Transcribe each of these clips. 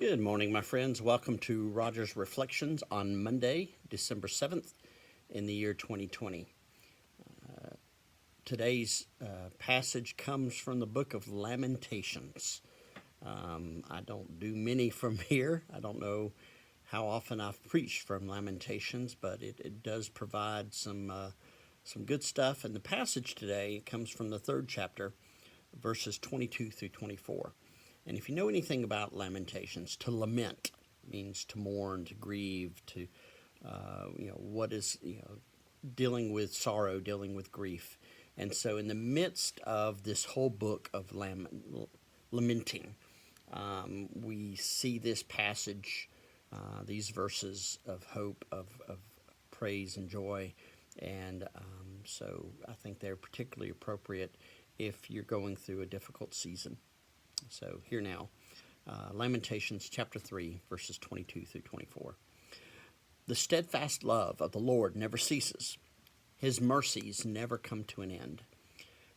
Good morning, my friends. Welcome to Roger's Reflections on Monday, December 7th, in the year 2020. Today's passage comes from the book of Lamentations. I don't do many from here. I don't know how often I've preached from Lamentations, but it does provide some good stuff. And the passage today comes from the third chapter, verses 22 through 24. And if you know anything about Lamentations, to lament means to mourn, to grieve, to, what is, dealing with sorrow, dealing with grief. And so in the midst of this whole book of lamenting, we see this passage, these verses of hope, of praise and joy. And so I think they're particularly appropriate if you're going through a difficult season. So here now, Lamentations chapter 3, verses 22 through 24. The steadfast love of the Lord never ceases. His mercies never come to an end.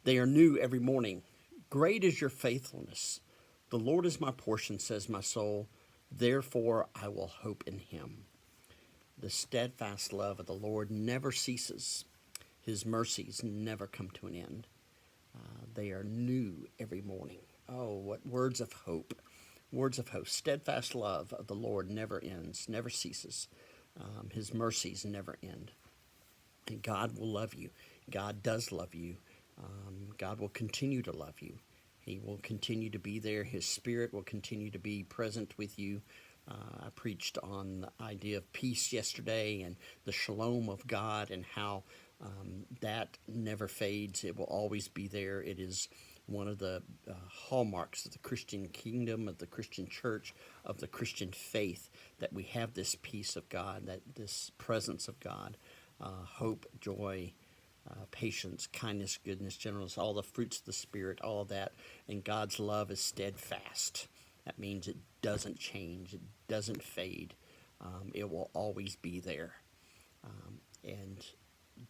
They are new every morning. Great is your faithfulness. The Lord is my portion, says my soul. Therefore I will hope in him. The steadfast love of the Lord never ceases. His mercies never come to an end. They are new every morning. Oh, what words of hope. Words of hope. Steadfast love of the Lord never ends, never ceases. His mercies never end. And God will love you. God does love you. God will continue to love you. He will continue to be there. His Spirit will continue to be present with you. I preached on the idea of peace yesterday and the shalom of God and how that never fades. It will always be there. It is one of the hallmarks of the Christian kingdom, of the Christian church, of the Christian faith, that we have this peace of God, that this presence of God, hope, joy, patience, kindness, goodness, gentleness, all the fruits of the Spirit, all of that. And God's love is steadfast. That means it doesn't change. It doesn't fade. It will always be there. And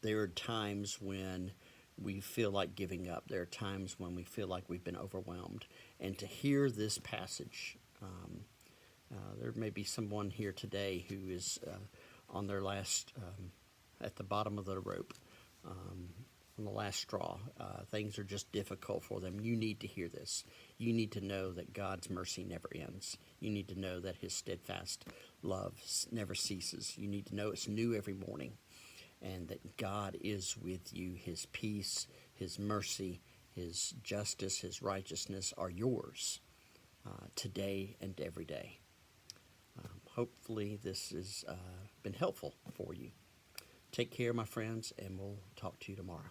there are times when we feel like giving up. There are times when we feel like we've been overwhelmed. And to hear this passage, there may be someone here today who is on their last, at the bottom of the rope, on the last straw. Things are just difficult for them. You need to hear this. You need to know that God's mercy never ends. You need to know that his steadfast love never ceases. You need to know it's new every morning, and that God is with you. His peace, his mercy, his justice, his righteousness are yours today and every day. Hopefully this has been helpful for you. Take care, my friends, and we'll talk to you tomorrow.